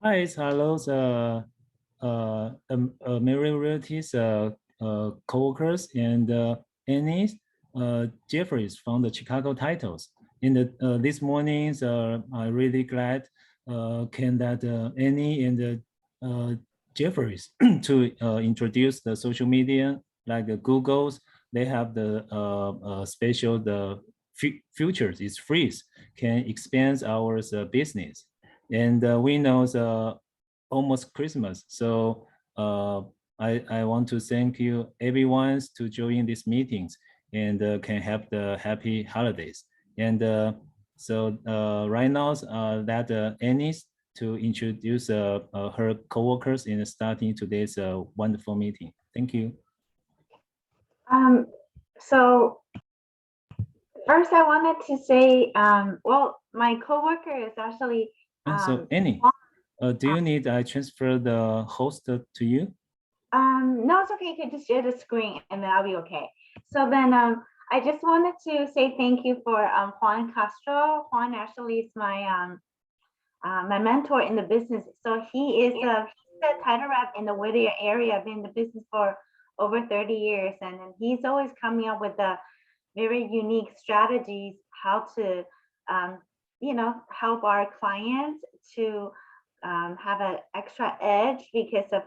Hi, hello, Ameriway Realty's co-workers and Annie Jeffries from the Chicago Titles. This morning, I'm really glad can that Annie and Jeffries to introduce the social media like Google's. They have the special futures. It's free, can expand our business. And we know the almost Christmas. So I want to thank you everyone to join these meetings and can have the happy holidays. And right now that Annie to introduce her coworkers in starting today's wonderful meeting. Thank you. So first I wanted to say, well, my coworker is actually. So Annie, do you need I transfer the host to you? No, it's okay. You can just share the screen and then I'll be okay. So then I just wanted to say thank you for Juan Castro. Juan actually is my my mentor in the business. So he is he's a title rep in the Whittier area, been in the business for over 30 years. And then he's always coming up with the very unique strategies, how to, help our clients to have an extra edge because of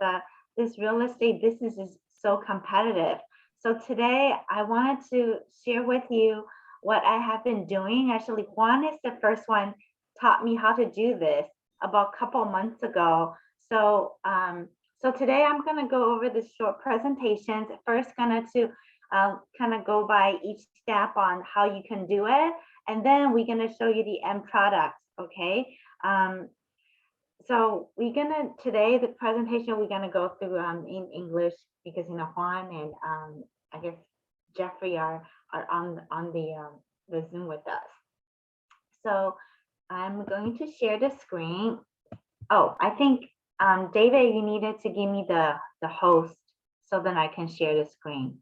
this real estate business is so competitive. So today I wanted to share with you what I have been doing. Actually, Juan is the first one taught me how to do this about a couple months ago. So so today I'm going to go over the short presentations. First, going to kind of go by each step on how you can do it, and then we're going to show you the end products. Okay. So we're gonna today the presentation we're gonna go through in English because Juan and I guess Jeffrey are on the Zoom with us. So I'm going to share the screen. Oh, I think David, you needed to give me the host so then I can share the screen.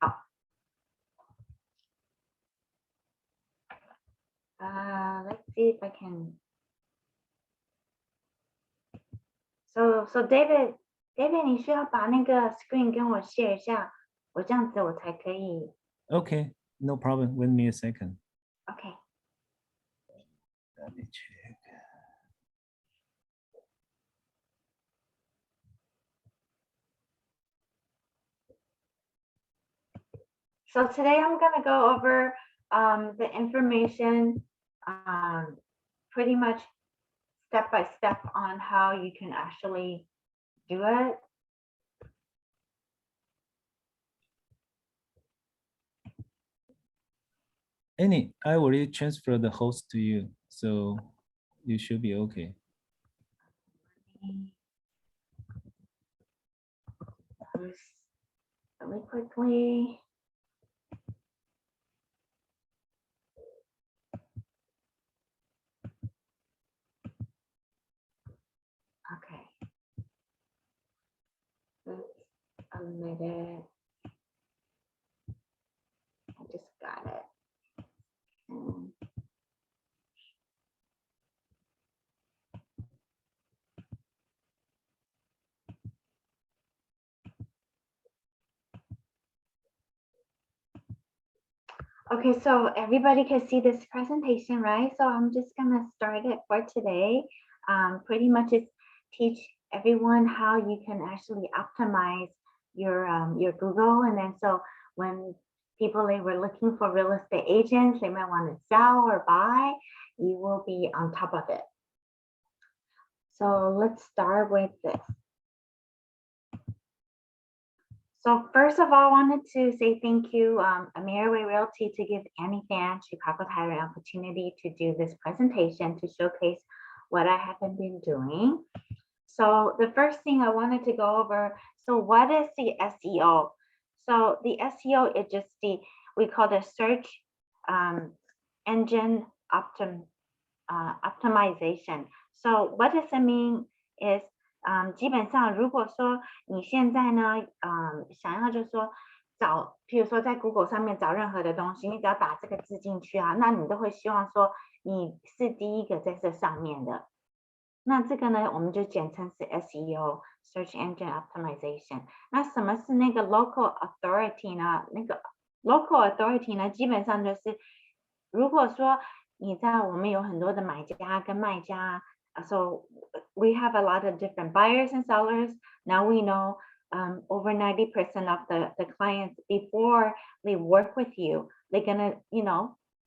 Oh. Let's see if I can. So David， 你需要把那个 screen 跟我 share 一下，我这样子我才可以。Okay, no problem. Wait me a second. Okay. Let me check. So today I'm gonna go over the information, pretty much step by step on how you can actually do it. Annie, I already transferred the host to you, so you should be okay. Really quickly. Okay. Let's admit it. I just got it. Okay, so everybody can see this presentation, right? So I'm just gonna start it for today. Pretty much it's teach everyone how you can actually optimize your Google, and then so when people they were looking for real estate agents, they might want to sell or buy, you will be on top of it. So let's start with this. So first of all, I wanted to say thank you, Ameriway Realty, to give Annie Fan, Chicago Title, an opportunity to do this presentation to showcase what I have been doing. So the first thing I wanted to go over, so what is the SEO? So the SEO is just we call the search engine optimization. So what does it mean is基本上如果说你现在呢想要就是说找，譬如说在 Google 上面找任何的东西，你只要打这个字进去啊，那你都会希望说你是第一个在这上面的。那这个呢，我们就简称是 SEO（Search Engine Optimization）。那什么是那个 Local Authority 呢？那个 Local Authority 呢，基本上就是如果说你知道我们有很多的买家跟卖家，so we have a lot of different buyers and sellers. Now we know over 90% of the clients before they work with you, they're gonna,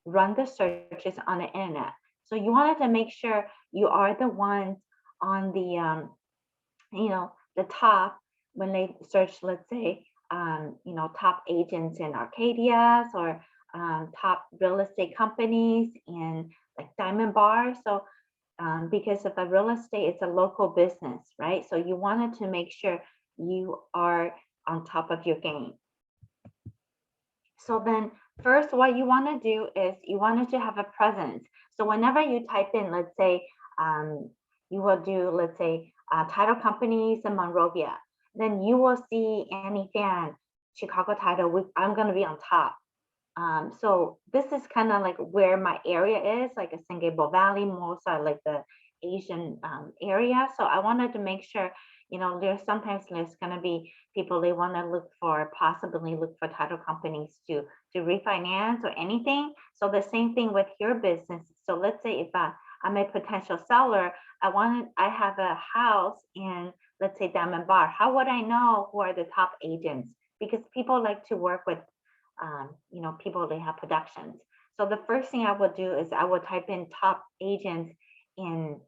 run the searches on the internet. So you wanted to make sure you are the ones on the, the top when they search, let's say, top agents in Arcadias or top real estate companies in like Diamond Bar. So because of the real estate, it's a local business, right? So you wanted to make sure you are on top of your game. So then first, what you want to do is you wanted to have a presence. So whenever you type in, let's say, you will do, let's say, title companies in Monrovia, then you will see Annie Fan, Chicago Title. I'm going to be on top. So this is kind of like where my area is, like a San Gabriel Valley, most are like the Asian area. So I wanted to make sure, there's going to be people they want to possibly look for title companies to refinance or anything. So the same thing with your business. So let's say if I'm a potential seller, I have a house in, let's say, Diamond Bar. How would I know who are the top agents? Because people like to work with people, they have productions. So the first thing I would do is I would type in top agents in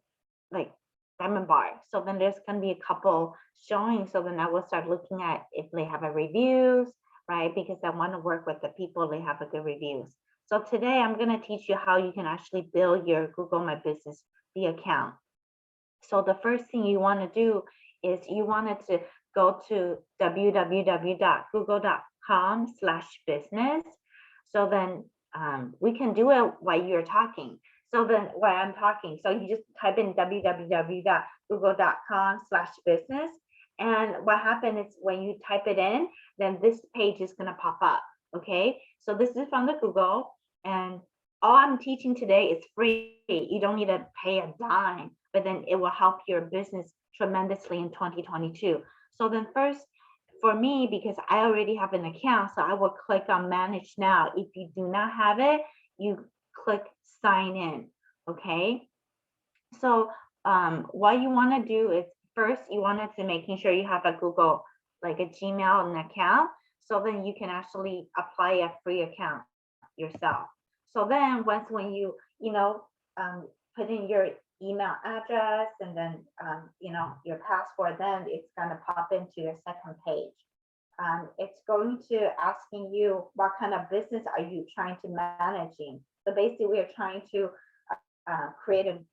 like Diamond Bar. So then there's going to be a couple showing. So then I will start looking at if they have a reviews, right? Because I want to work with the people they have a good reviews. So today I'm going to teach you how you can actually build your Google My Business, the account. So the first thing you want to do is you wanted to go to www.google.com/business. So then we can do it while you're talking. So then while I'm talking, so you just type in www.google.com/business. And what happens is when you type it in, then this page is going to pop up. Okay. So this is from the Google, and all I'm teaching today is free. You don't need to pay a dime, but then it will help your business tremendously in 2022. So then first, for me, because I already have an account, so I will click on Manage Now. If you do not have it, you click Sign In, okay? So what you want to do is first, you wanted to making sure you have a Google, like a Gmail and account, so then you can actually apply a free account yourself. So then when you, put in your email address and then, your password, then it's going to pop into your second page. It's going to asking you what kind of business are you trying to managing. So basically we are trying to create an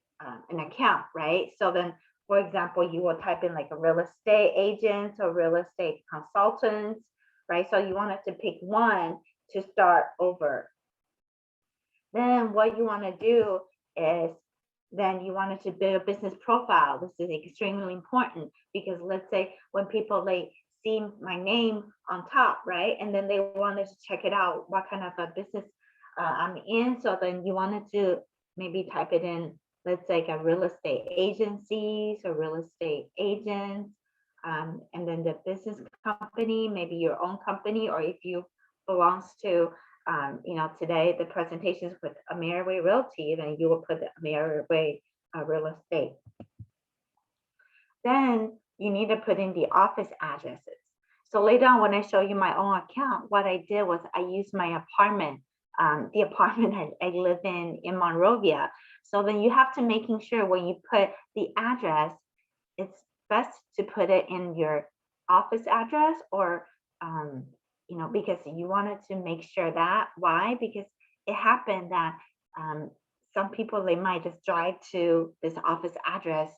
account, right? So then, for example, you will type in like a real estate agent or real estate consultants, right? So you wanted to pick one to start over. Then what you want to do is then you wanted to build a business profile. This is extremely important because let's say when people they see my name on top, right? And then they wanted to check it out, what kind of a business I'm in. So then you wanted to maybe type it in, let's say a real estate agencies or real estate agents. And then the business company, maybe your own company, or if you belongs to today the presentations with Ameriway Realty, then you will put the Ameriway Real Estate. Then you need to put in the office addresses. So later on, when I show you my own account, what I did was I used my apartment, the apartment I live in Monrovia. So then you have to making sure when you put the address, it's best to put it in your office address or because you wanted to make sure that. Why? Because it happened that some people, they might just drive to this office address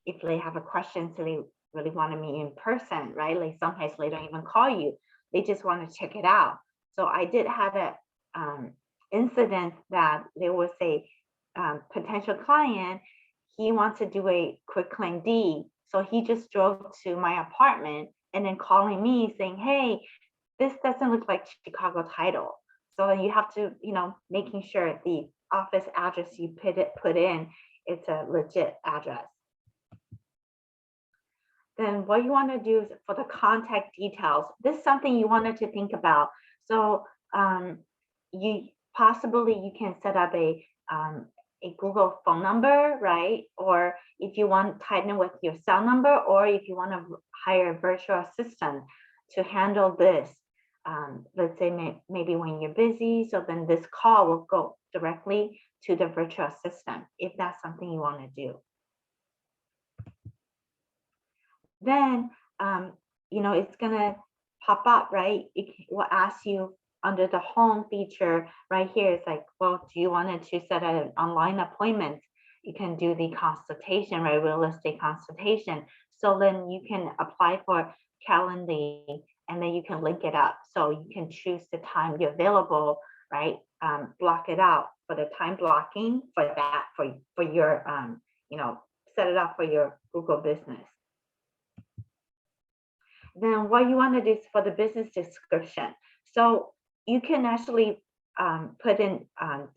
if they have a question, so they really want to meet in person, right? Like sometimes they don't even call you. They just want to check it out. So I did have an incident that there was a potential client. He wants to do a quick claim deed. So he just drove to my apartment and then calling me saying, hey, this doesn't look like Chicago title. So then you have to, making sure the office address you put in, it's a legit address. Then what you want to do is for the contact details, this is something you wanted to think about. So you can set up a Google phone number, right? Or if you want to tighten it with your cell number, or if you want to hire a virtual assistant to handle this, let's say maybe when you're busy, so then this call will go directly to the virtual assistant, if that's something you want to do. Then, it's gonna pop up, right? It will ask you under the home feature right here. It's like, well, do you want to set an online appointment? You can do the consultation, right? Real estate consultation. So then you can apply for Calendly, and then you can link it up. So you can choose the time you're available, right? Block it out for the time blocking for that, for your, set it up for your Google business. Then what you want to do is for the business description. So you can actually put in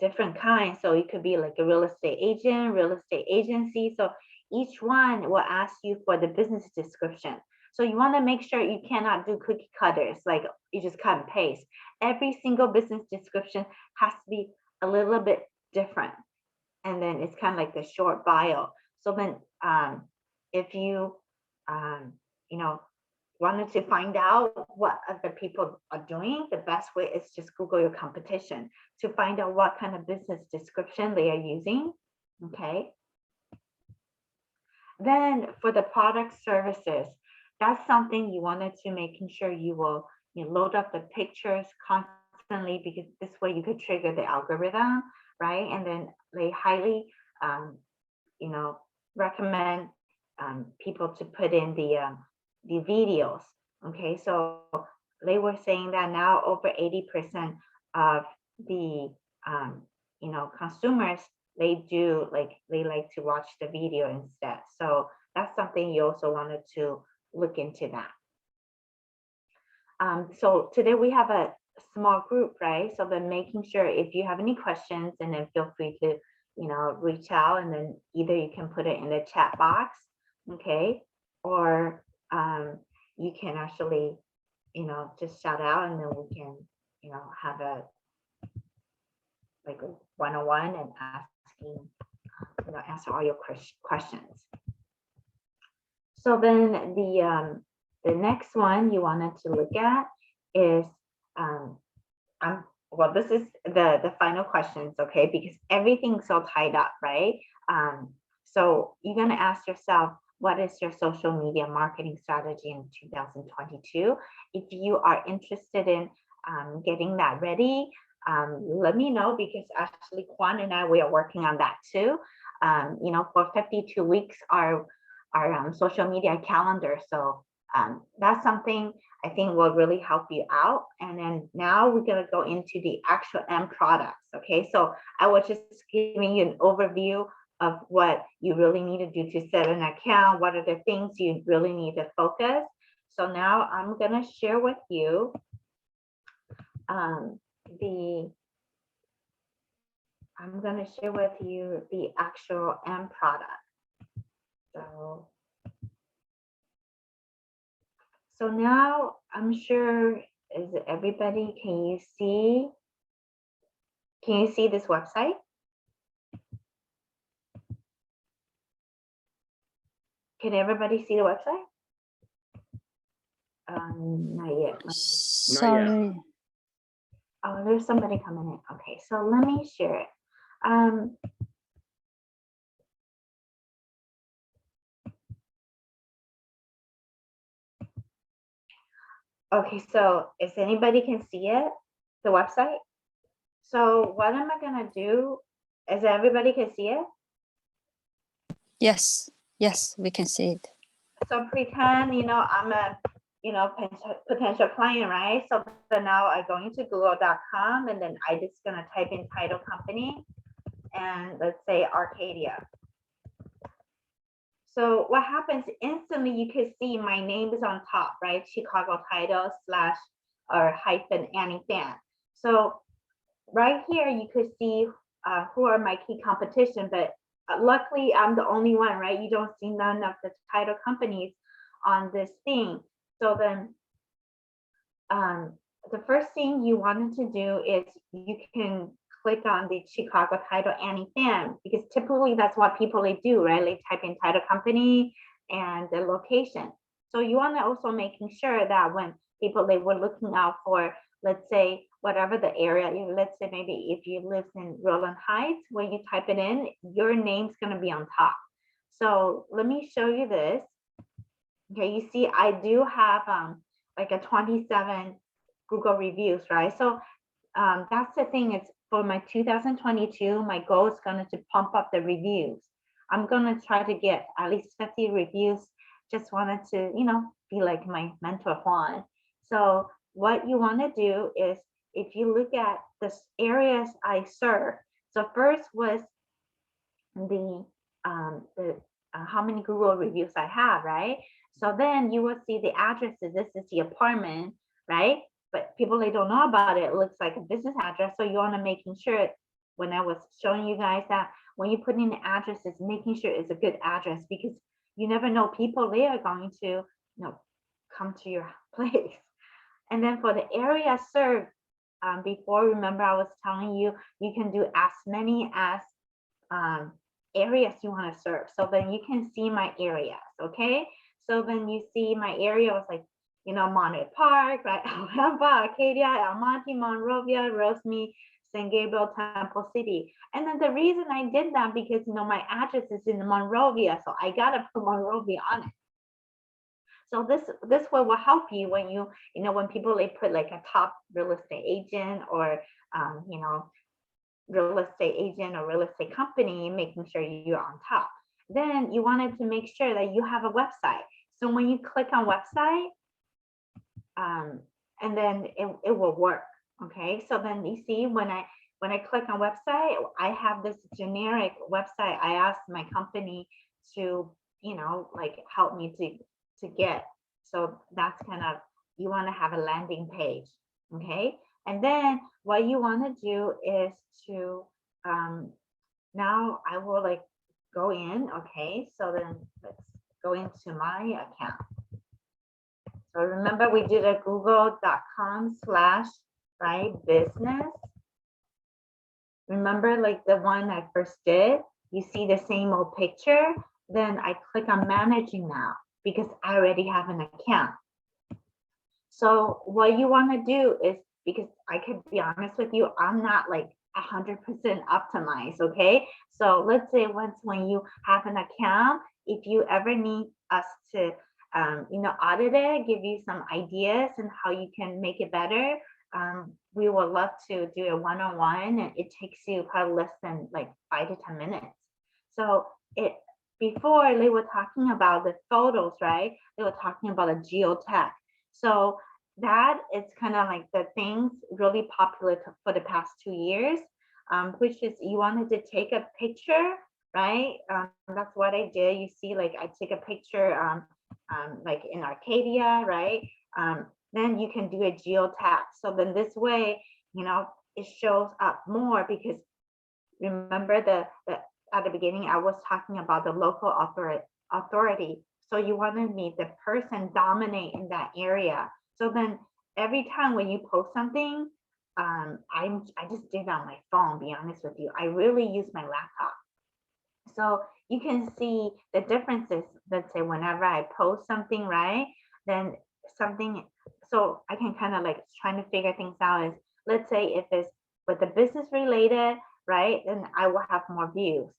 different kinds. So it could be like a real estate agent, real estate agency. So each one will ask you for the business description. So you want to make sure you cannot do cookie cutters, like you just cut and paste. Every single business description has to be a little bit different. And then it's kind of like the short bio. So then if you, wanted to find out what other people are doing, the best way is just Google your competition to find out what kind of business description they are using, okay? Then for the product services, that's something you wanted to making sure you will load up the pictures constantly, because this way you could trigger the algorithm, right? And then they highly, recommend people to put in the videos. Okay, so they were saying that now over 80% of the consumers, they like to watch the video instead. So that's something you also wanted to look into that. So today we have a small group, right? So then making sure if you have any questions, and then feel free to reach out, and then either you can put it in the chat box, okay, or you can actually, just shout out, and then we can, have a like one-on-one and asking, answer all your questions. So then the next one you wanted to look at is, well, this is the final questions, okay, because everything's so tied up, right? So you're gonna ask yourself, what is your social media marketing strategy in 2022? If you are interested in getting that ready, let me know, because actually Juan and I, we are working on that too. For 52 weeks, our social media calendar. So that's something I think will really help you out. And then now we're gonna go into the actual end products, okay? So I was just giving you an overview of what you really need to do to set an account, what are the things you really need to focus. So now I'm gonna share with you the actual end product. So now I'm sure, is everybody, can you see this website? Can everybody see the website? Not yet. Sorry. Oh, there's somebody coming in. Okay, so let me share it. Okay, so if anybody can see it, the website. So what am I gonna do? Is everybody can see it? Yes, we can see it. So pretend, I'm a, potential client, right? So then now I go into google.com, and then I just gonna type in title company, and let's say Arcadia. So what happens instantly, you can see my name is on top, right? Chicago title / or hyphen Annie Fan. So right here, you could see who are my key competition, but luckily I'm the only one, right? You don't see none of the title companies on this thing. So then the first thing you wanted to do is you can click on the Chicago title Annie Fan, because typically that's what people they do, right? They type in title company and the location. So you want to also making sure that when people they were looking out for, let's say whatever the area, let's say maybe if you live in Rowland Heights, when you type it in, your name's going to be on top. So let me show you this. Okay, you see I do have like a 27 Google reviews, right? So that's the thing, it's for my 2022, my goal is going to pump up the reviews. I'm going to try to get at least 50 reviews. Just wanted to, be like my mentor Juan. So what you want to do is, if you look at the areas I serve, so first was the how many Google reviews I have, right? So then you will see the addresses. This is the apartment, right? But people, they don't know about it. It looks like a business address. So you want to making sure, when I was showing you guys that when you put in the addresses, making sure it's a good address, because you never know, people they are going to come to your place. And then for the area served, before, remember I was telling you, you can do as many as areas you want to serve. So then you can see my areas, okay? So then you see my area was like, Monterey Park, right? Alhambra, Arcadia, El Monte, Monrovia, Rosemead, San Gabriel, Temple City. And then the reason I did that, because my address is in Monrovia, so I gotta put Monrovia on it. So this will help you when when people they put like a top real estate agent or real estate agent or real estate company, making sure you're on top. Then you wanted to make sure that you have a website. So when you click on website, and then it will work. Okay, so then you see when I click on website, I have this generic website. I asked my company to like help me to get. So that's kind of, you want to have a landing page. Okay, and then what you want to do is to now I will like go in. Okay, so then let's go into my account. So remember we did a google.com/business. Remember like the one I first did, you see the same old picture. Then I click on managing now, because I already have an account. So what you want to do is, because I could be honest with you, I'm not like 100% optimized. Okay, so let's say when you have an account, if you ever need us to audit it, give you some ideas and how you can make it better, we would love to do a one-on-one, and it takes you probably less than like 5 to 10 minutes. So before they were talking about the photos, right? They were talking about a geotag. So that is kind of like the things really popular for the past 2 years, which is you wanted to take a picture, right? That's what I did. You see, like I take a picture like in Arcadia, right? Then you can do a geotag. So then this way, it shows up more, because remember the at the beginning, I was talking about the local authority. So you want to be the person dominate in that area. So then every time when you post something, I just did it on my phone, be honest with you. I really use my laptop. So you can see the differences. Let's say whenever I post something, right? Then something, so I can kind of like trying to figure things out is, let's say if it's with the business related, right? Then I will have more views.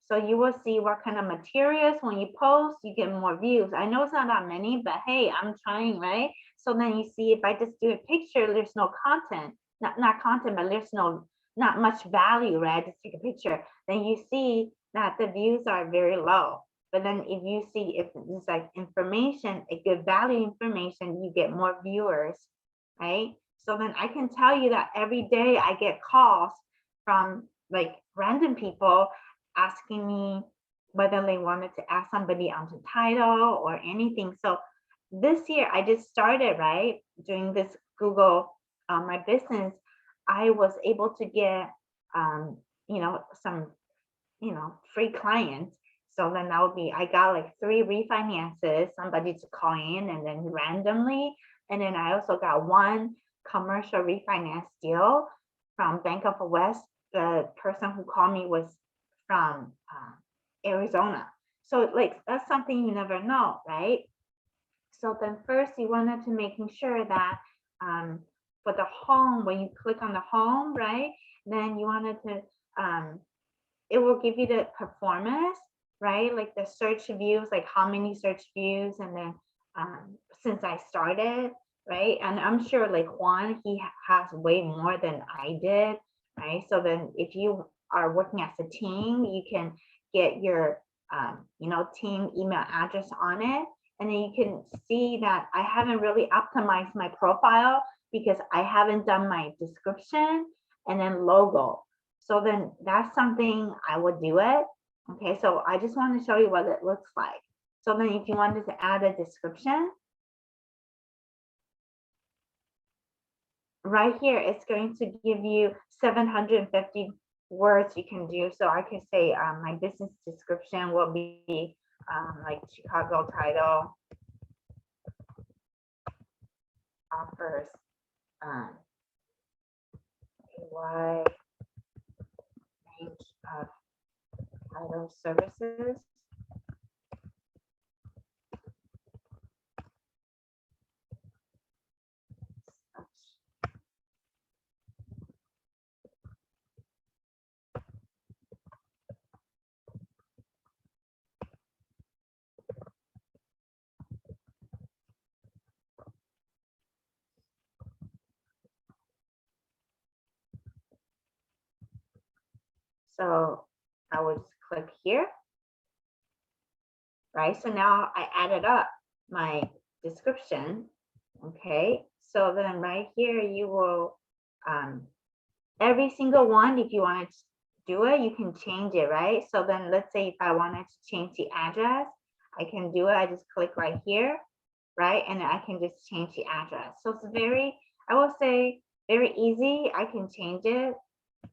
So you will see what kind of materials when you post, you get more views. I know it's not that many, but hey, I'm trying, right? So then you see if I just do a picture, there's no content, not content, but there's not much value, right? Just take a picture. Then you see that the views are very low. But then if you see if it's like information, a good value information, you get more viewers, right? So then I can tell you that every day I get calls from like random people asking me whether they wanted to ask somebody on the title or anything. So this year I just started, right, doing this Google my business, I was able to get, some, free clients. So then that would be, I got like 3 refinances, somebody to call in and then randomly. And then I also got 1 commercial refinance deal from Bank of the West. The person who called me was from Arizona. So like, that's something you never know, right? So then first you wanted to making sure that for the home, when you click on the home, right, then you wanted to, it will give you the performance, right? Like the search views, like how many search views, and then since I started, right? And I'm sure like Juan, he has way more than I did, right? So then if you are working as a team, you can get your, team email address on it. And then you can see that I haven't really optimized my profile because I haven't done my description and then logo. So then that's something I would do it. Okay, so I just want to show you what it looks like. So then if you wanted to add a description, right here, it's going to give you 750 words you can do. So I can say my business description will be like Chicago title offers a wide range of title services. So I would just click here, right? So now I added up my description. Okay, so then right here you will, every single one, if you want to do it, you can change it, right? So then let's say if I wanted to change the address, I can do it. I just click right here, right? And I can just change the address. So it's very, I will say, very easy. I can change it,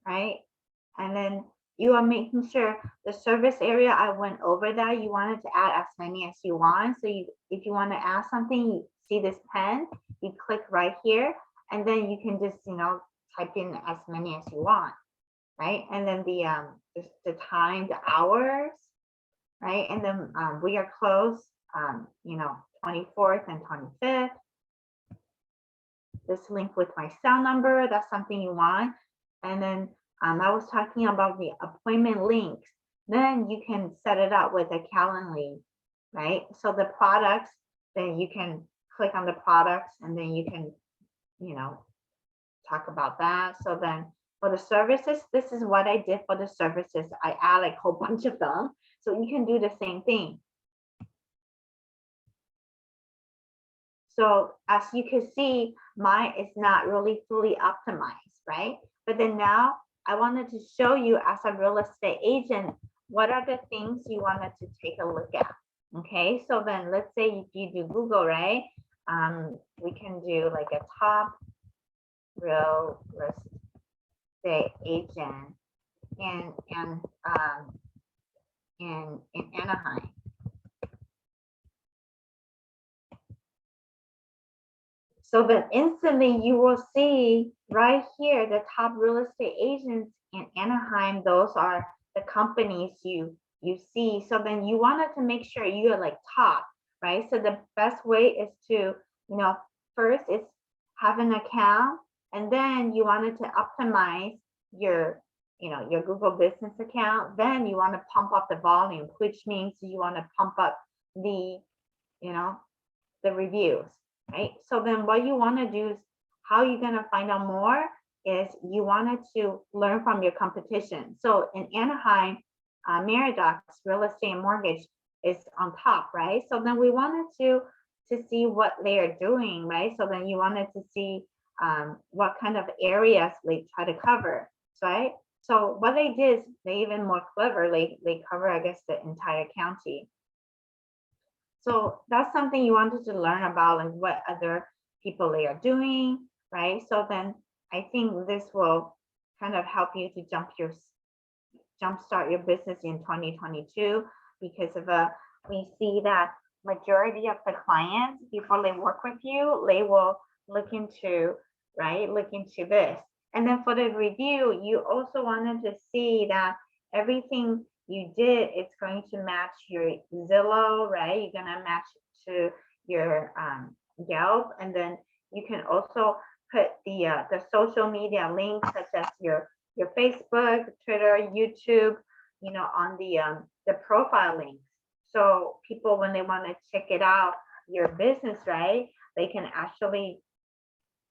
right? And then you are making sure the service area, I went over that. You wanted to add as many as you want. So if you want to add something, you see this pen, you click right here, and then you can just, type in as many as you want, right? And then the time, the hours, right? And then we are closed, 24th and 25th. This link with my cell number, that's something you want. And then I was talking about the appointment links. Then you can set it up with a Calendly, right? So the products, then you can click on the products and then you can, talk about that. So then for the services, this is what I did for the services. I add like a whole bunch of them. So you can do the same thing. So as you can see, mine is not really fully optimized, right? But then now I wanted to show you as a real estate agent, what are the things you wanted to take a look at? Okay, so then let's say if you do Google, right? We can do like a top real estate agent in Anaheim. So then instantly you will see right here, the top real estate agents in Anaheim, those are the companies you see. So then you wanted to make sure you are like top, right? So the best way is to, first is have an account, and then you wanted to optimize your, your Google business account. Then you want to pump up the volume, which means you want to pump up the, the reviews. Right. So then what you want to do is, how you're going to find out more is you wanted to learn from your competition. So in Anaheim, Meridox Real Estate and Mortgage is on top, right? So then we wanted to see what they are doing, right? So then you wanted to see what kind of areas they try to cover, right? So what they did is they even more clever. They cover, I guess, the entire county. So that's something you wanted to learn about, like what other people they are doing. right? So then I think this will kind of help you to jumpstart your business in 2022 because of we see that majority of the clients before they work with you, they will look into this. And then for the review, you also wanted to see that everything you did, it's going to match your Zillow, right? You're gonna match to your Yelp, and then you can also put the social media links such as your Facebook, Twitter, YouTube, on the profile links. So people, when they want to check it out, your business, right, they can actually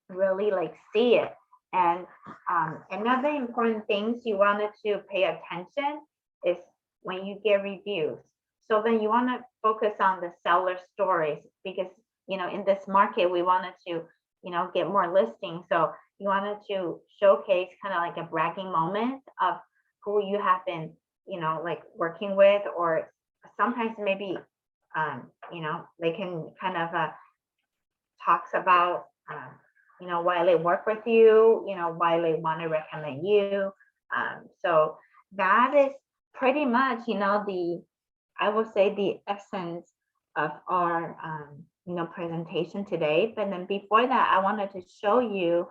really like see it. And another important things you wanted to pay attention is when you get reviews. So then you want to focus on the seller stories because, in this market, we wanted to, get more listings. So you wanted to showcase kind of like a bragging moment of who you have been, like working with, or sometimes maybe, they can kind of talks about, why they work with you, why they want to recommend you. So that is pretty much, I would say the essence of our, presentation today. But then before that, I wanted to show you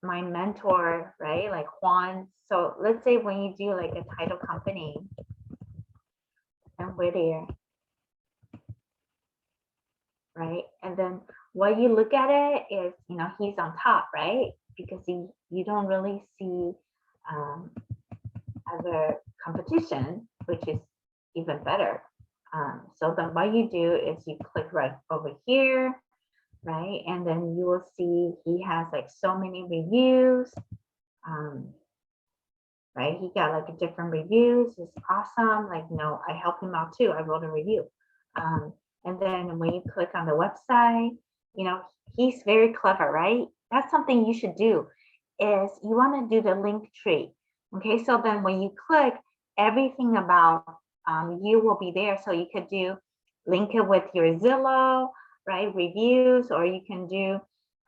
my mentor, right? Like Juan. So let's say when you do like a title company and we're there, right? And then what you look at it is, he's on top, right? Because you don't really see other competition, which is even better. So then what you do is you click right over here, right? And then you will see he has like so many reviews. Right? He got like different reviews. It's awesome. Like, I helped him out too. I wrote a review. And then when you click on the website, he's very clever, right? That's something you should do is you want to do the link tree. Okay, so then when you click, everything about you will be there. So you could do link it with your Zillow, right? Reviews, or you can do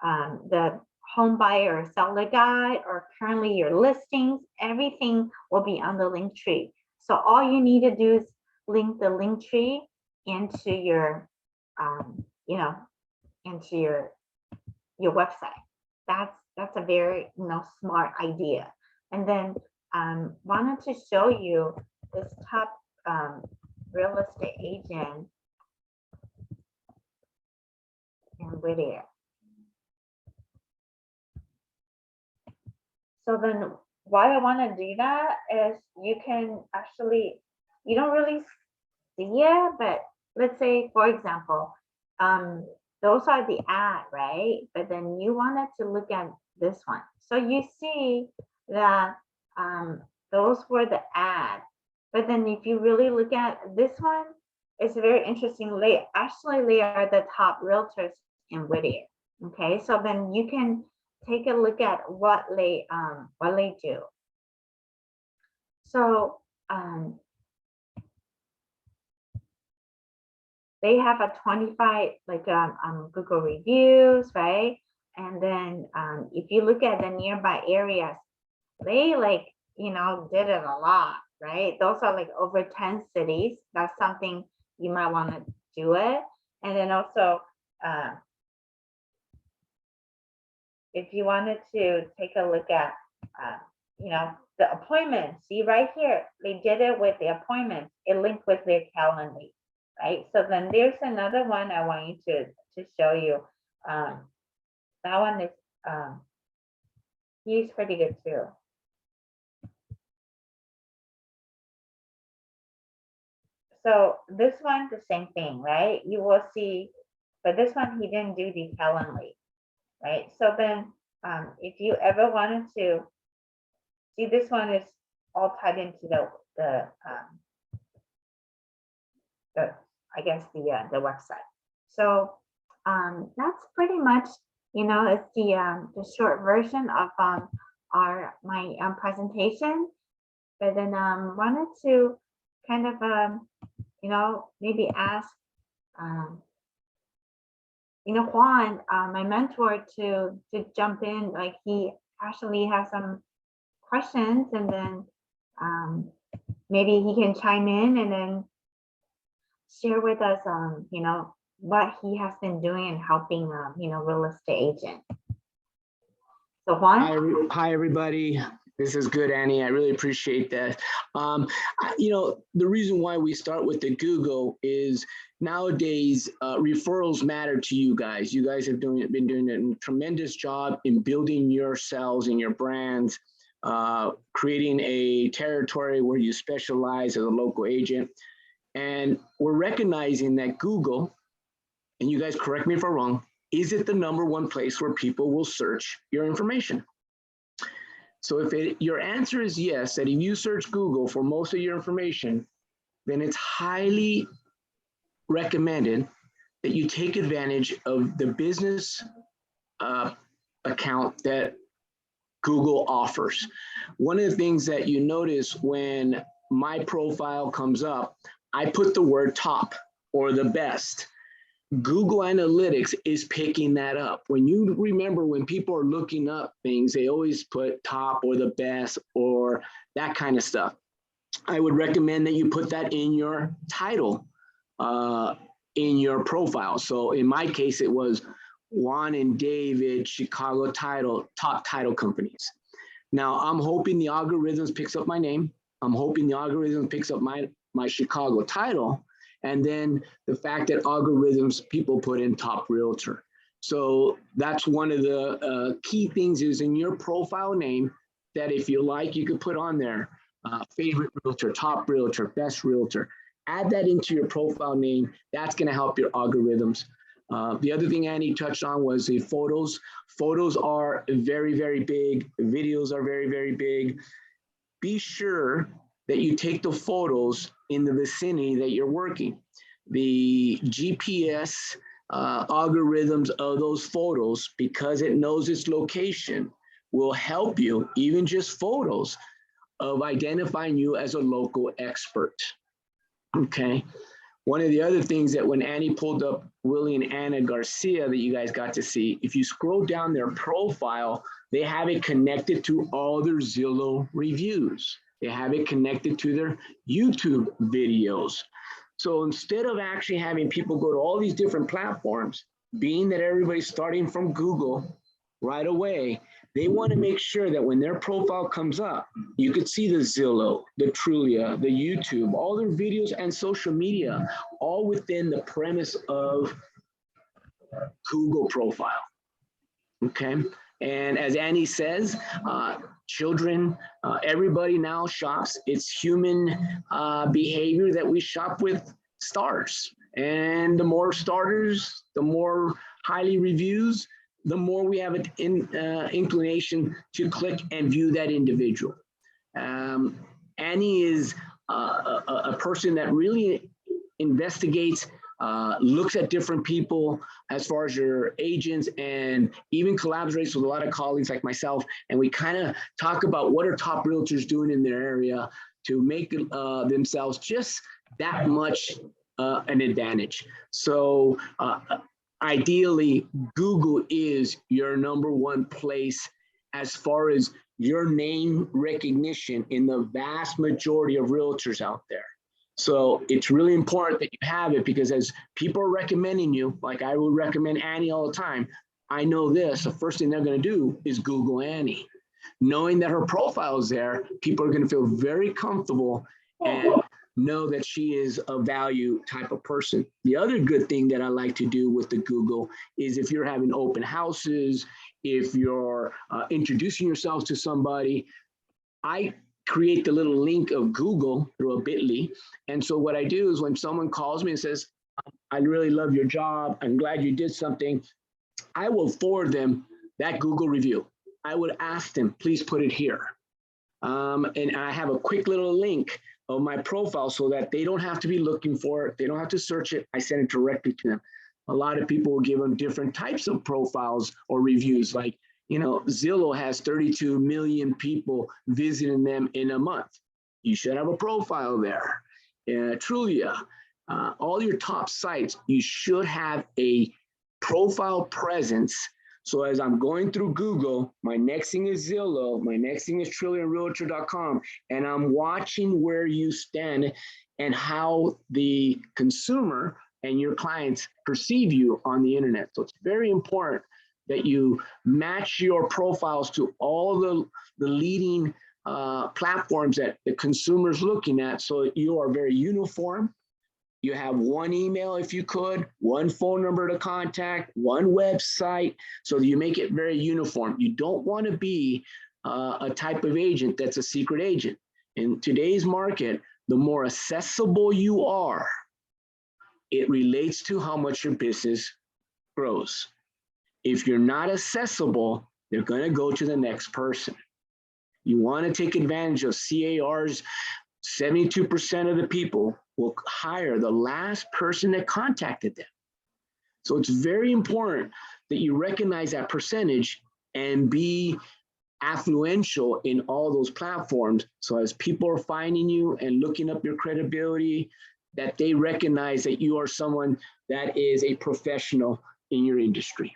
the home buyer or seller guide, or currently your listings. Everything will be on the link tree. So all you need to do is link the link tree into your, into your website. That's a very, smart idea. And then wanted to show you this top real estate agent in Whittier. So then why I want to do that is you can actually, you don't really see it, but let's say, for example, those are the ad, right? But then you wanted to look at this one. So you see that those were the ad. But then if you really look at this one, it's very interesting. They are the top realtors in Whittier. Okay, so then you can take a look at what they do. So they have a 25 like Google reviews, right? And then if you look at the nearby areas, they like, did it a lot, right? Those are like over 10 cities. That's something you might want to do it. And then also, if you wanted to take a look at, the appointment, see right here, they did it with the appointment. It linked with their calendar, right? So then there's another one I want you to show you. That one is, he's pretty good too. So this one, the same thing, right? You will see, but this one, he didn't do the Calendly, right? So then if you ever wanted to see, this one is all tied into the I guess the website. So that's pretty much, it's the short version of my presentation. But then wanted to kind of maybe ask Juan, my mentor, to jump in. Like, he actually has some questions, and then maybe he can chime in and then share with us, what he has been doing and helping, real estate agents. So Juan? Hi, everybody. This is good, Annie. I really appreciate that. The reason why we start with the Google is nowadays referrals matter to you guys. You guys have been doing a tremendous job in building yourselves and your brands, creating a territory where you specialize as a local agent. And we're recognizing that Google, and you guys correct me if I'm wrong, is it the #1 place where people will search your information? So if your answer is yes, that if you search Google for most of your information, then it's highly recommended that you take advantage of the business account that Google offers. One of the things that you notice when my profile comes up, I put the word top or the best. Google Analytics is picking that up. When you remember, when people are looking up things, they always put top or the best or that kind of stuff. I would recommend that you put that in your title, in your profile. So in my case, it was Juan and David, Chicago title, top title companies. Now I'm hoping the algorithms picks up my name. I'm hoping the algorithm picks up my Chicago title. And then the fact that algorithms, people put in top realtor. So that's one of the key things is in your profile name that if you like, you could put on there, favorite realtor, top realtor, best realtor. Add that into your profile name. That's gonna help your algorithms. The other thing Annie touched on was the photos. Photos are very, very big. Videos are very, very big. Be sure that you take the photos in the vicinity that you're working. The GPS algorithms of those photos, because it knows its location, will help you, even just photos, of identifying you as a local expert, okay? One of the other things that when Annie pulled up Willie and Anna Garcia that you guys got to see, if you scroll down their profile, they have it connected to all their Zillow reviews. They have it connected to their YouTube videos. So instead of actually having people go to all these different platforms, being that everybody's starting from Google right away, they want to make sure that when their profile comes up, you could see the Zillow, the Trulia, the YouTube, all their videos and social media, all within the premise of Google profile, okay? And as Annie says, children, everybody now shops. It's human behavior that we shop with stars. And the more starters, the more highly reviews, the more we have an inclination to click and view that individual. Annie is a person that really investigates, looks at different people as far as your agents, and even collaborates with a lot of colleagues like myself. And we kind of talk about what are top realtors doing in their area to make themselves just that much an advantage. So ideally, Google is your #1 place as far as your name recognition in the vast majority of realtors out there. So it's really important that you have it, because as people are recommending you, like I would recommend Annie all the time, I know this, the first thing they're going to do is Google Annie. Knowing that her profile is there, people are going to feel very comfortable and know that she is a value type of person. The other good thing that I like to do with the Google is if you're having open houses, if you're introducing yourselves to somebody, I create the little link of Google through a bit.ly. And so what I do is when someone calls me and says, I really love your job, I'm glad you did something, I will forward them that Google review. I would ask them, please put it here. And I have a quick little link of my profile so that they don't have to be looking for it. They don't have to search it. I send it directly to them. A lot of people will give them different types of profiles or reviews. Like, you know, Zillow has 32 million people visiting them in a month. You should have a profile there. Trulia, all your top sites, you should have a profile presence. So as I'm going through Google, my next thing is Zillow, my next thing is TrillionRealtor.com, and I'm watching where you stand and how the consumer and your clients perceive you on the internet. So it's very important that you match your profiles to all the leading platforms that the consumer's looking at, so you are very uniform. You have one email if you could, one phone number to contact, one website, so you make it very uniform. You don't want to be a type of agent that's a secret agent. In today's market, the more accessible you are, it relates to how much your business grows. If you're not accessible, they're going to go to the next person. You want to take advantage of CARs. 72% of the people will hire the last person that contacted them. So it's very important that you recognize that percentage and be affluential in all those platforms. So as people are finding you and looking up your credibility, that they recognize that you are someone that is a professional in your industry.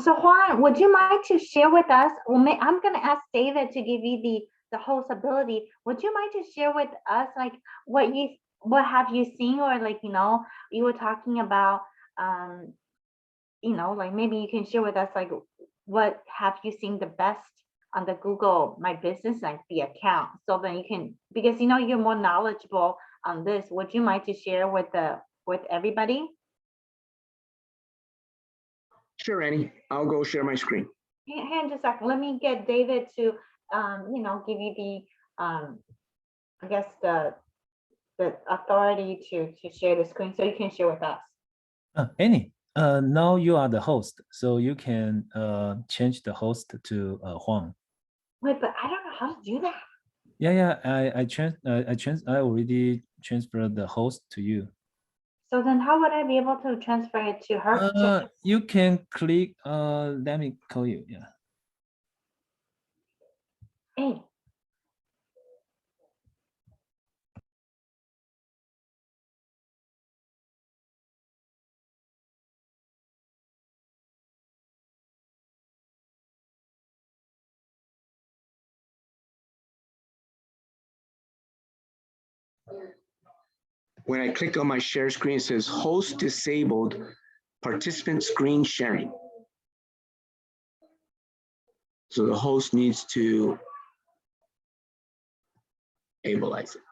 So Juan, would you mind to share with us? Well, I'm going to ask David to give you the host ability. Would you mind to share with us, like, what have you seen, or like, you know, you were talking about, you know, like maybe you can share with us, like, what have you seen the best on the Google My Business, like the account, so then you can, because you know you're more knowledgeable on this. Would you mind to share with everybody? Sure, Annie. I'll go share my screen. Hang on just a second. Let me get David to, you know, give you the, I guess the authority to share the screen, so you can share with us. Annie, now you are the host, so you can change the host to Huang. Wait, but I don't know how to do that. Yeah, I already transferred the host to you. So then how would I be able to transfer it to her? You can click, let me call you, yeah. Hey. When I click on my share screen, it says host disabled, participant screen sharing. So the host needs to abilize it.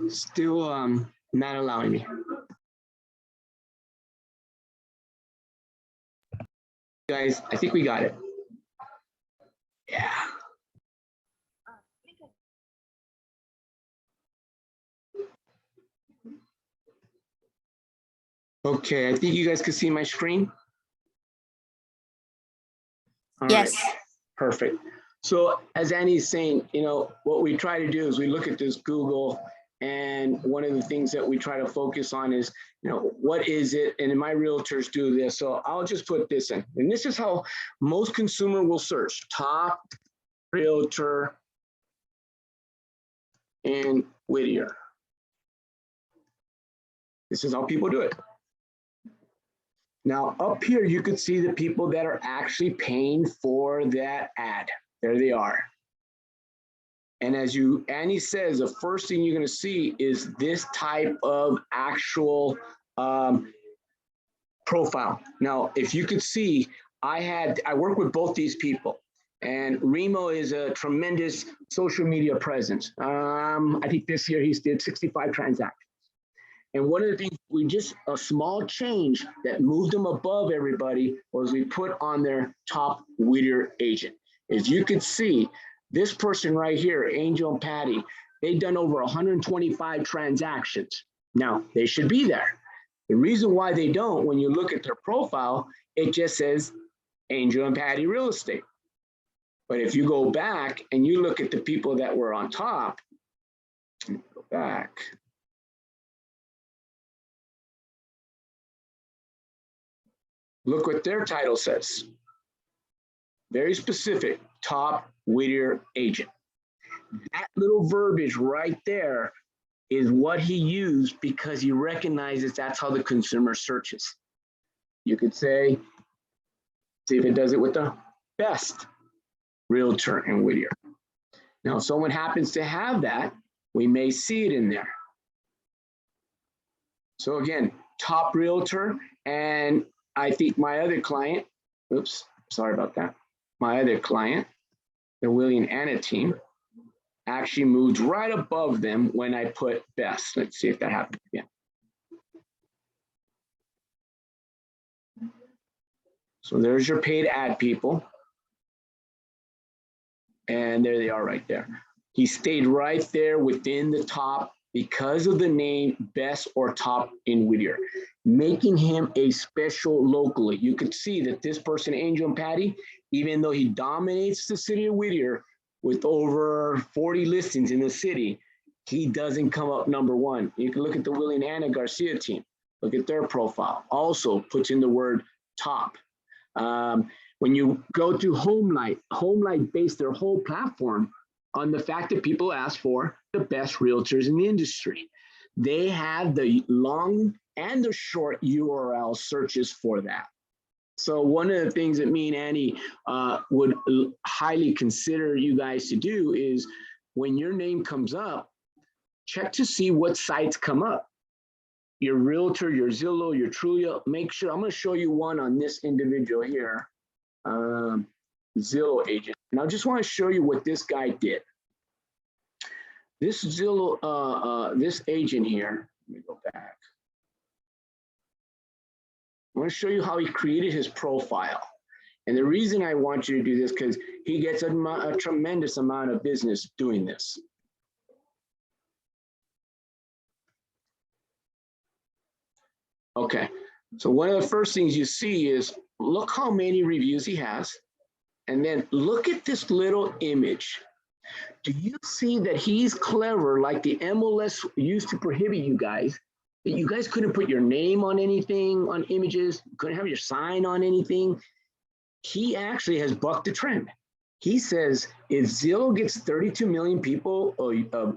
Still not allowing me. Guys, I think we got it. Yeah. Okay, I think you guys can see my screen. All Yes. right, perfect. So as Annie's saying, you know, what we try to do is we look at this Google, and one of the things that we try to focus on is, you know, what is it? And my realtors do this. So I'll just put this in. And this is how most consumer will search: top realtor in Whittier. This is how people do it. Now up here, you could see the people that are actually paying for that ad. There they are. And as Annie says, the first thing you're going to see is this type of actual profile. Now, if you could see, I work with both these people, and Remo is a tremendous social media presence. I think this year he's did 65 transactions. And one of the things, a small change that moved them above everybody was we put on their top Whittier agent. As you can see, this person right here, Angel and Patty, they've done over 125 transactions. Now, they should be there. The reason why they don't, when you look at their profile, it just says Angel and Patty Real Estate. But if you go back and you look at the people that were on top, go back. Look what their title says. Very specific, top Whittier agent. That little verbiage right there is what he used because he recognizes that's how the consumer searches. You could say, see if it does it with the best realtor in Whittier. Now, if someone happens to have that, we may see it in there. So again, top realtor, and I think my other client, oops, sorry about that. My other client, the Willie and Anna team, actually moved right above them when I put best. Let's see if that happens again. So there's your paid ad people. And there they are right there. He stayed right there within the top because of the name best or top in Whittier, making him a special locally. You could see that this person, Angel and Patty, even though he dominates the city of Whittier with over 40 listings in the city, he doesn't come up number one. You can look at the Willie and Anna Garcia team. Look at their profile. Also puts in the word top. When you go to Homelight based their whole platform on the fact that people ask for the best realtors in the industry. They have the long and the short URL searches for that. So one of the things that me and Annie would highly consider you guys to do is when your name comes up, check to see what sites come up. Your realtor, your Zillow, your Trulia, make sure, I'm going to show you one on this individual here, Zillow agent. And I just want to show you what this guy did. This Zillow, this agent here, let me go back. I want to show you how he created his profile. And the reason I want you to do this because he gets a tremendous amount of business doing this. Okay, so one of the first things you see is look how many reviews he has. And then look at this little image. Do you see that he's clever like the MLS used to prohibit you guys? That you guys couldn't put your name on anything, on images, couldn't have your sign on anything. He actually has bucked the trend. He says, if Zillow gets 32 million people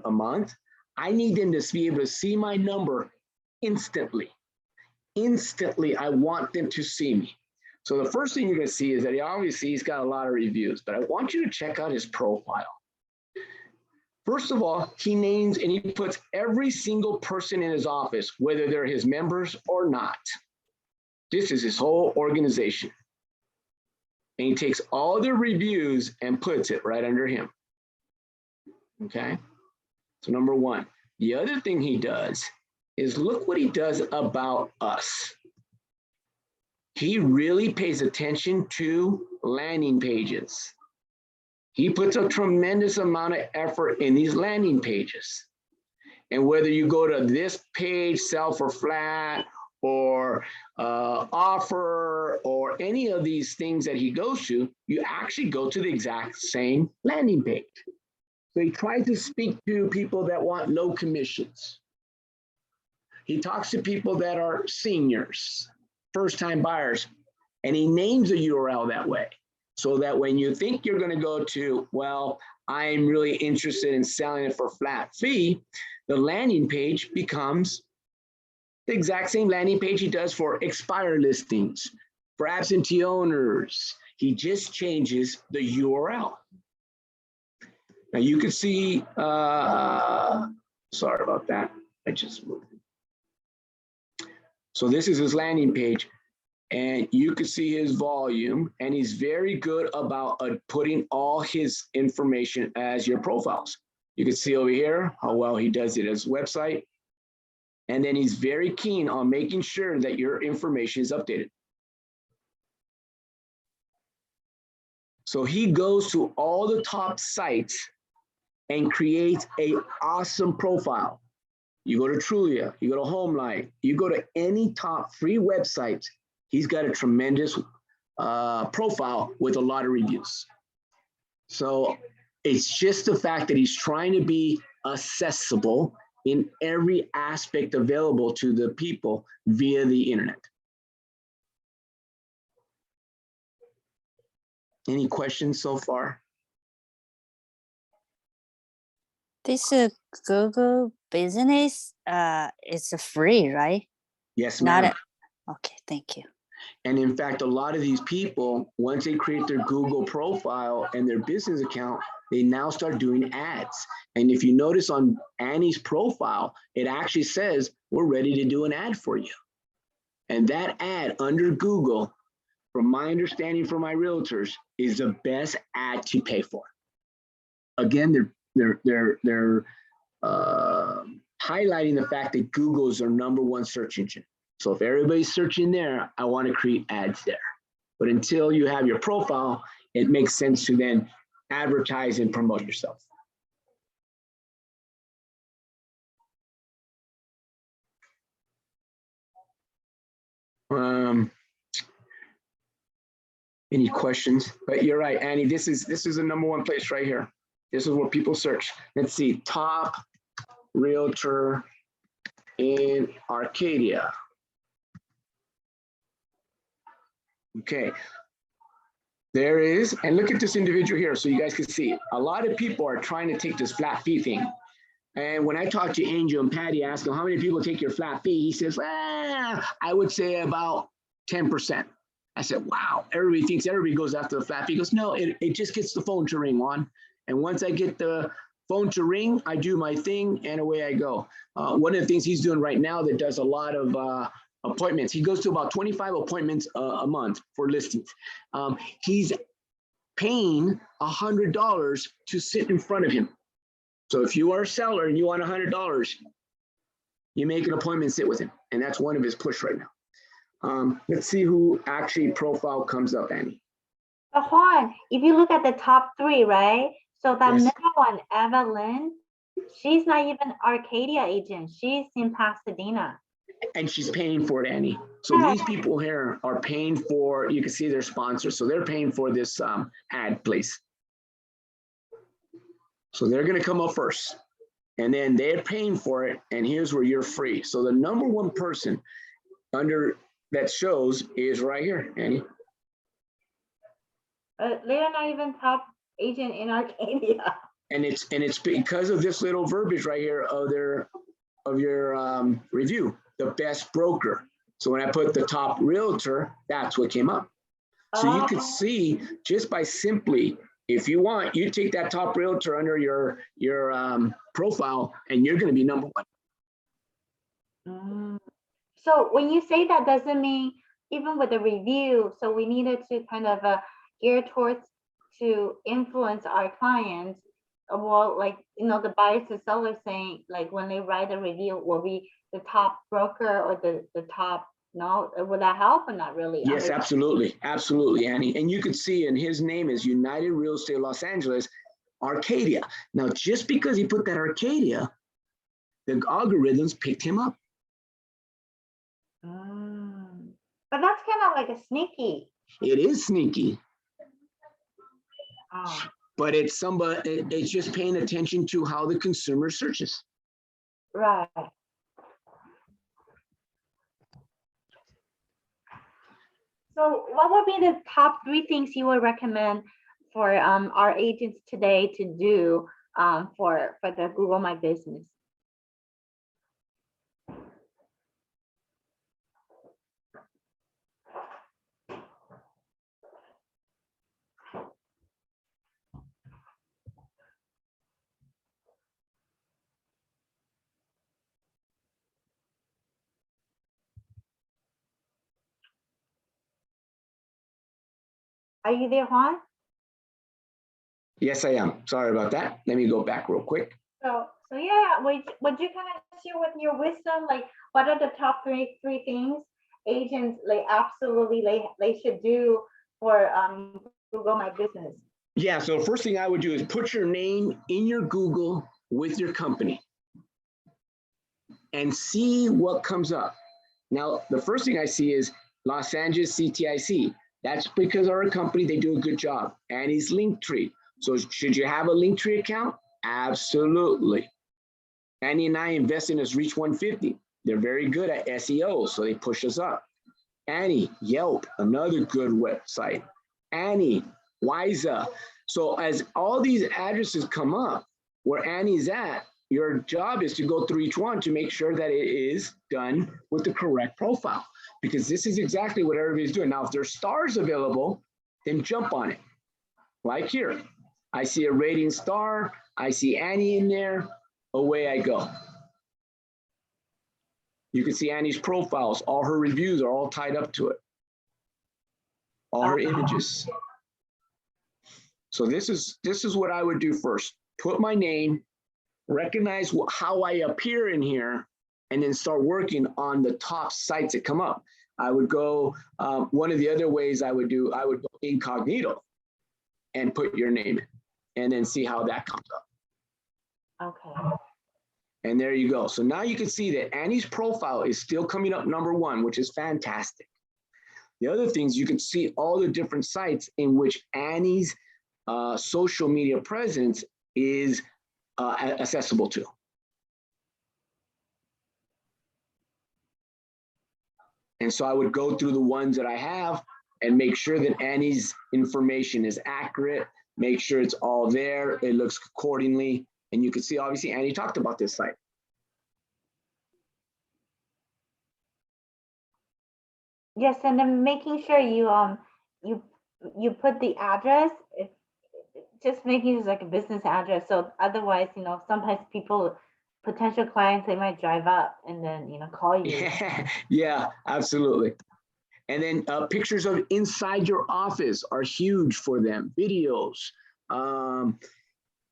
a month, I need them to be able to see my number instantly. Instantly, I want them to see me. So the first thing you're going to see is that he's got a lot of reviews, but I want you to check out his profile. First of all, he names and he puts every single person in his office, whether they're his members or not. This is his whole organization. And he takes all the reviews and puts it right under him. Okay, so number one. The other thing he does is look what he does about us. He really pays attention to landing pages. He puts a tremendous amount of effort in these landing pages. And whether you go to this page, sell for flat, or offer, or any of these things that he goes to, you actually go to the exact same landing page. So he tries to speak to people that want low commissions. He talks to people that are seniors, first-time buyers, and he names a URL that way. So that when you think you're going to go to, well, I'm really interested in selling it for flat fee, the landing page becomes the exact same landing page he does for expired listings, for absentee owners. He just changes the URL. Now you can see, sorry about that. I just moved. So this is his landing page. And you can see his volume, and he's very good about putting all his information as your profiles. You can see over here how well he does it as a website. And then he's very keen on making sure that your information is updated. So he goes to all the top sites and creates an awesome profile. You go to Trulia, you go to HomeLight, you go to any top free websites, he's got a tremendous profile with a lot of reviews. So it's just the fact that he's trying to be accessible in every aspect available to the people via the internet. Any questions so far? This Google business is free, right? Yes, Not ma'am. okay, thank you. And in fact, a lot of these people, once they create their Google profile and their business account, they now start doing ads. And if you notice on Annie's profile, it actually says, we're ready to do an ad for you. And that ad under Google, from my understanding from my realtors, is the best ad to pay for. Again, they're highlighting the fact that Google is their #1 search engine. So if everybody's searching there, I want to create ads there. But until you have your profile, it makes sense to then advertise and promote yourself. Any questions? But you're right, Annie, this is the #1 place right here. This is where people search. Let's see, top realtor in Arcadia. Okay, there is, and look at this individual here so you guys can see. A lot of people are trying to take this flat fee thing. And when I talked to Angel and Patty, asked them how many people take your flat fee, he says, I would say about 10%. I said, wow, everybody thinks everybody goes after the flat fee. He goes, no, it just gets the phone to ring, Juan. And once I get the phone to ring, I do my thing and away I go. One of the things he's doing right now that does a lot of appointments, he goes to about 25 appointments a month for listings. He's paying $100 to sit in front of him. So if you are a seller and you want $100, you make an appointment, sit with him. And that's one of his push right now. Let's see who actually profile comes up, Annie. Juan, if you look at the top 3, right? So that Yes. middle one, Evelyn, she's not even Arcadia agent. She's in Pasadena. And she's paying for it, Annie. So these people here are paying for, you can see their sponsors. So they're paying for this ad place. So they're going to come up first. And then they're paying for it. And here's where you're free. So the #1 person under that shows is right here, Annie. They're not even top agent in Arcadia. And it's because of this little verbiage right here of your review, the best broker. So when I put the top realtor, that's what came up. So you could see just by simply, if you want, you take that top realtor under your profile, and you're going to be #1. So when you say that, doesn't mean even with the review. So we needed to kind of gear towards to influence our clients. Well, like, you know, the buyers and sellers saying, like, when they write a review, will be the top broker or the top, no, would that help or not really? Yes, absolutely. Absolutely, Annie. And you could see, and his name is United Real Estate Los Angeles, Arcadia. Now, just because he put that Arcadia, the algorithms picked him up. But that's kind of like a sneaky. It is sneaky. Oh. But it's just paying attention to how the consumer searches. Right. So what would be the top 3 things you would recommend for our agents today to do for the Google My Business? Are you there, Juan? Yes, I am. Sorry about that. Let me go back real quick. So yeah, would you kind of share with your wisdom, like what are the top three things agents like absolutely they should do for Google My Business? Yeah, so the first thing I would do is put your name in your Google with your company. and see what comes up. Now, the first thing I see is Los Angeles CTIC. That's because our company, they do a good job. Annie's Linktree. So should you have a Linktree account? Absolutely. Annie and I invest in us Reach 150. They're very good at SEO, so they push us up. Annie, Yelp, another good website. Annie, Wiza. So as all these addresses come up where Annie's at, your job is to go through each one to make sure that it is done with the correct profile, because this is exactly what everybody's doing. Now, if there's stars available, then jump on it. Like here, I see a rating star, I see Annie in there, away I go. You can see Annie's profiles, all her reviews are all tied up to it. All her images. So this is what I would do first. Put my name, recognize how I appear in here, and then start working on the top sites that come up. I would go, one of the other ways I would go incognito and put your name in, and then see how that comes up. Okay. And there you go. So now you can see that Annie's profile is still coming up #1, which is fantastic. The other things, you can see all the different sites in which Annie's social media presence is accessible to. And so I would go through the ones that I have and make sure that Annie's information is accurate, make sure it's all there, it looks accordingly. And you can see, obviously, Annie talked about this site. Yes, and then making sure you put the address, just making it like a business address. So otherwise, sometimes potential clients, they might drive up and then, call you. Yeah, absolutely. And then pictures of inside your office are huge for them. Videos.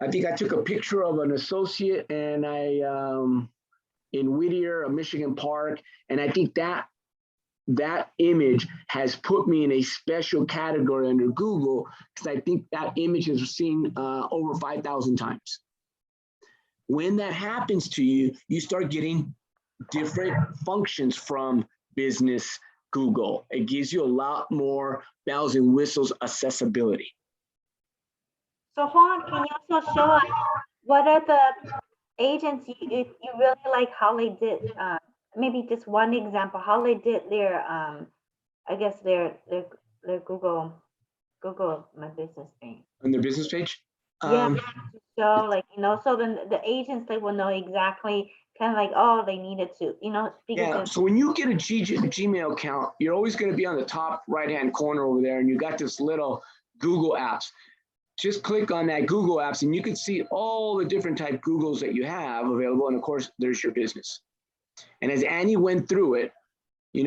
I think I took a picture of an associate and in Whittier, a Michigan Park, and I think that image has put me in a special category under Google, because I think that image is seen over 5,000 times. When that happens to you, you start getting different functions from business Google. It gives you a lot more bells and whistles accessibility. So Juan, can you also show us what are the agents you really like how they did, maybe just one example, how they did their, I guess their Google My Business thing. On their business page? Yeah, so so then the agents, they will know exactly kind of like, oh, they needed to, Yeah, so when you get a Gmail account, you're always going to be on the top right-hand corner over there, and you got this little Google Apps. Just click on that Google Apps, and you can see all the different type Googles that you have available, and of course, there's your business. And as Annie went through it,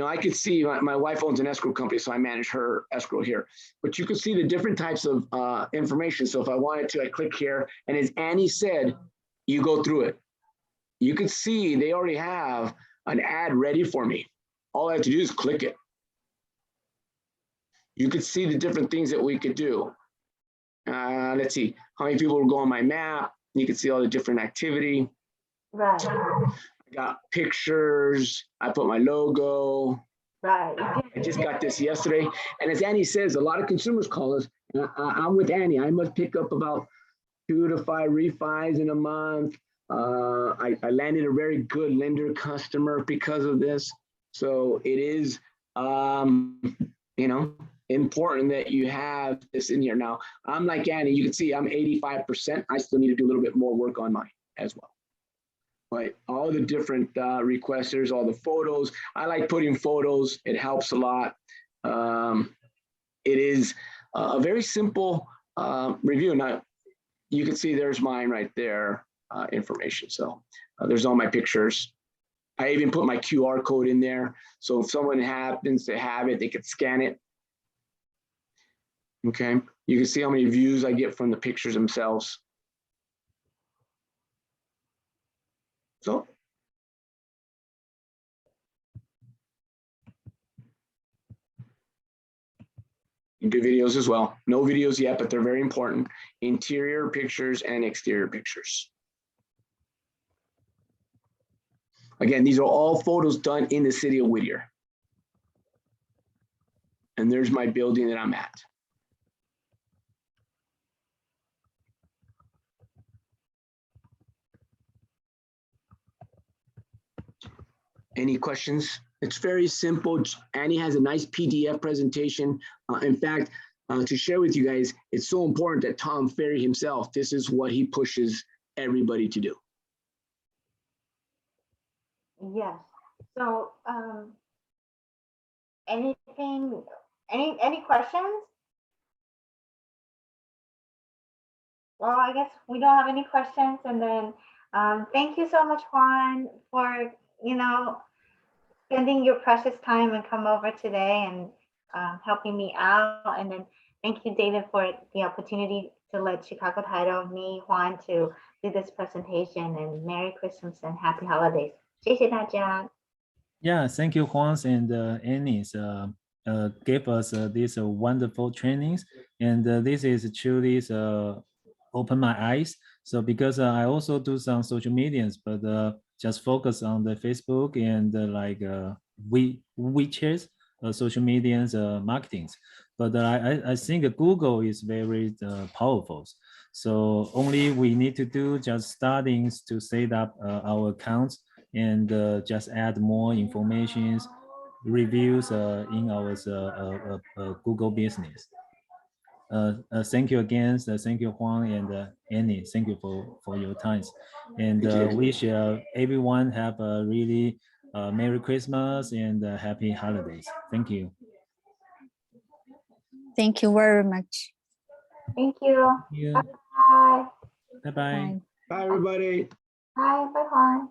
I could see my wife owns an escrow company, so I manage her escrow here. But you could see the different types of information. So if I wanted to, I click here. And as Annie said, you go through it. You could see they already have an ad ready for me. All I have to do is click it. You could see the different things that we could do. Let's see how many people will go on my map. You can see all the different activity. Right. I got pictures. I put my logo. Right. I just got this yesterday. And as Annie says, a lot of consumers call us. I'm with Annie. I must pick up about 2 to 5 refis in a month. I landed a very good lender customer because of this. So it is, important that you have this in here. Now, I'm like Annie, you can see I'm 85%. I still need to do a little bit more work on mine as well. But all the different requesters, all the photos. I like putting photos. It helps a lot. It is a very simple review. Now, you can see there's mine right there, information. So there's all my pictures. I even put my QR code in there. So if someone happens to have it, they could scan it. Okay, you can see how many views I get from the pictures themselves. So. You do videos as well. No videos yet, but they're very important. Interior pictures and exterior pictures. Again, these are all photos done in the city of Whittier. And there's my building that I'm at. Any questions? It's very simple. Annie has a nice PDF presentation. In fact, to share with you guys, it's so important that Tom Ferry himself, this is what he pushes everybody to do. Yes. So, anything, any questions? Well, I guess we don't have any questions. And then, thank you so much, Juan, for, spending your precious time and come over today and helping me out. And then thank you, David, for the opportunity to let Chicago Title, me, Juan, to do this presentation. And Merry Christmas and Happy Holidays. 谢谢大家. Yeah, thank you, Juan and Annie's gave us these wonderful trainings, and this is truly open my eyes. So because I also do some social medias, but just focus on the Facebook and WeChat social medias marketings. But I think Google is very powerful. So only we need to do just starting to set up our accounts and just add more information, reviews in our Google business. Thank you again. Thank you, Juan and Annie. Thank you for your time. And wish everyone have a really Merry Christmas and Happy Holidays. Thank you. Thank you very much. Thank you. Yeah. Bye. Bye-bye. Bye. Bye, everybody. Bye. Bye, Juan.